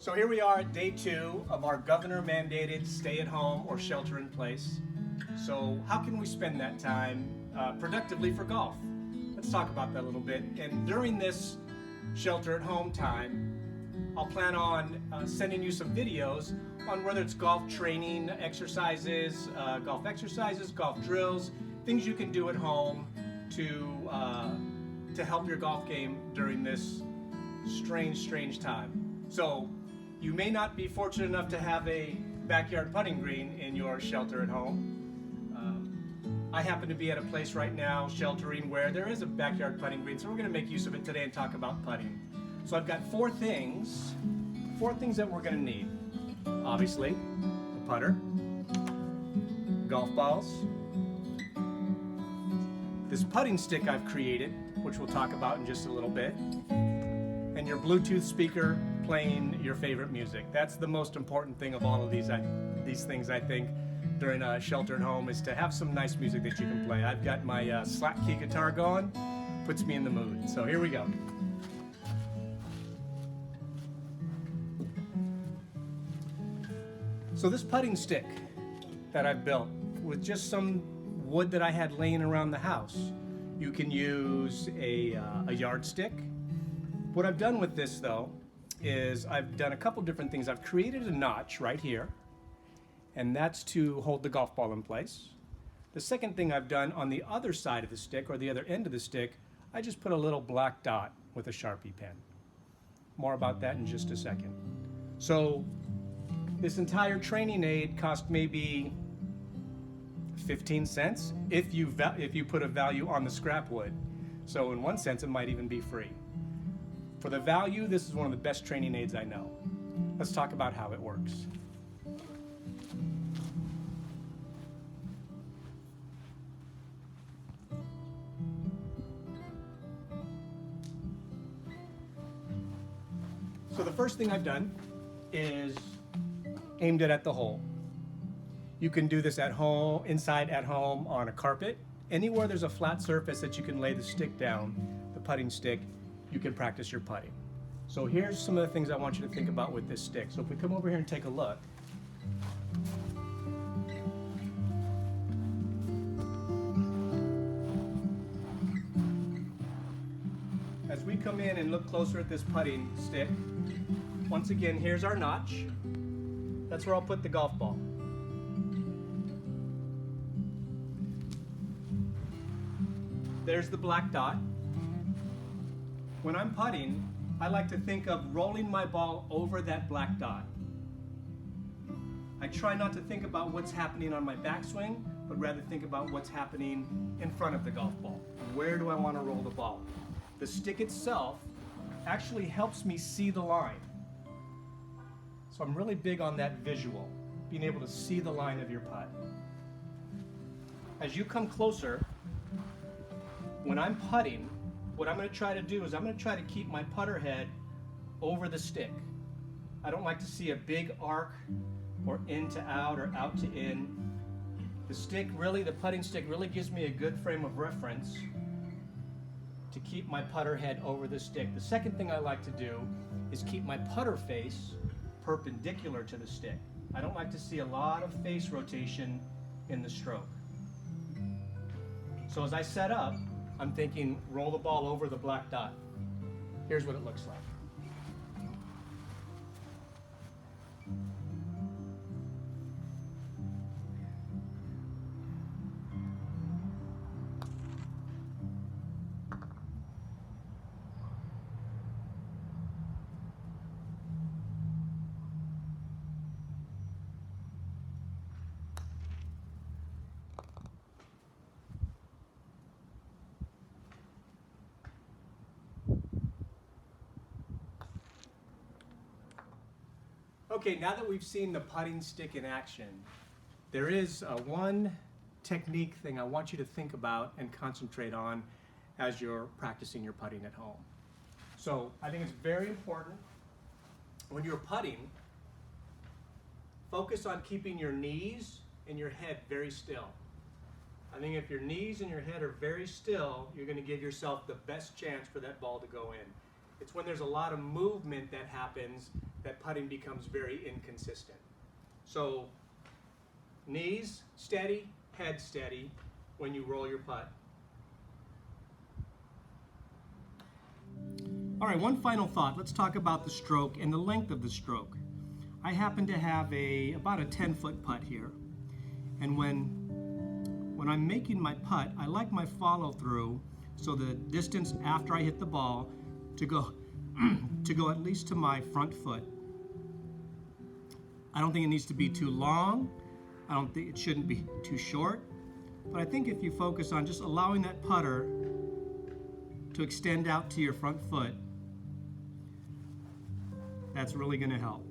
So here we are at day 2 of our governor-mandated stay-at-home or shelter-in-place. So how can we spend that time productively for golf? Let's talk about that a little bit. And during this shelter-at-home time, I'll plan on sending you some videos on whether it's golf training exercises, golf drills, things you can do at home to help your golf game during this strange time. So you may not be fortunate enough to have a backyard putting green in your shelter at home. I happen to be at a place right now sheltering where there is a backyard putting green, so we're going to make use of it today and talk about putting. So I've got four things that we're going to need. Obviously, a putter, golf balls, this putting stick I've created, which we'll talk about in just a little bit, and your Bluetooth speaker playing your favorite music. That's the most important thing of all of these things, I think, during a shelter at home, is to have some nice music that you can play. I've got my slack key guitar going, puts me in the mood. So here we go. So this putting stick that I've built with just some wood that I had laying around the house. You can use a yardstick. What I've done with this though is I've done a couple different things. I've created a notch right here, and that's to hold the golf ball in place. The second thing I've done on the other side of the stick, or the other end of the stick, I just put a little black dot with a Sharpie pen. More about that in just a second. So this entire training aid cost maybe 15 cents if you put a value on the scrap wood. So in one sense, it might even be free. For the value, this is one of the best training aids I know. Let's talk about how it works. So the first thing I've done is aimed it at the hole. You can do this at home, inside at home, on a carpet. Anywhere there's a flat surface that you can lay the stick down, the putting stick, you can practice your putting. So here's some of the things I want you to think about with this stick. So if we come over here and take a look. As we come in and look closer at this putting stick, once again, here's our notch. That's where I'll put the golf ball. There's the black dot. When I'm putting, I like to think of rolling my ball over that black dot. I try not to think about what's happening on my backswing, but rather think about what's happening in front of the golf ball. Where do I want to roll the ball? The stick itself actually helps me see the line. So I'm really big on that visual, being able to see the line of your putt. As you come closer, when I'm putting, what I'm going to try to do is I'm going to try to keep my putter head over the stick. I don't like to see a big arc or in to out or out to in. The putting stick really gives me a good frame of reference to keep my putter head over the stick. The second thing I like to do is keep my putter face perpendicular to the stick. I don't like to see a lot of face rotation in the stroke. So as I set up, I'm thinking roll the ball over the black dot. Here's what it looks like. Okay, now that we've seen the putting stick in action, there is one technique thing I want you to think about and concentrate on as you're practicing your putting at home. So I think it's very important when you're putting, focus on keeping your knees and your head very still. I think if your knees and your head are very still, you're going to give yourself the best chance for that ball to go in. It's when there's a lot of movement that happens that putting becomes very inconsistent. So knees steady, head steady when you roll your putt. All right, one final thought. Let's talk about the stroke and the length of the stroke. I happen to have about a 10-foot putt here. And when I'm making my putt, I like my follow through, so the distance after I hit the ball to go to go at least to my front foot. I don't think it needs to be too long. I don't think it shouldn't be too short. But I think if you focus on just allowing that putter to extend out to your front foot, that's really going to help.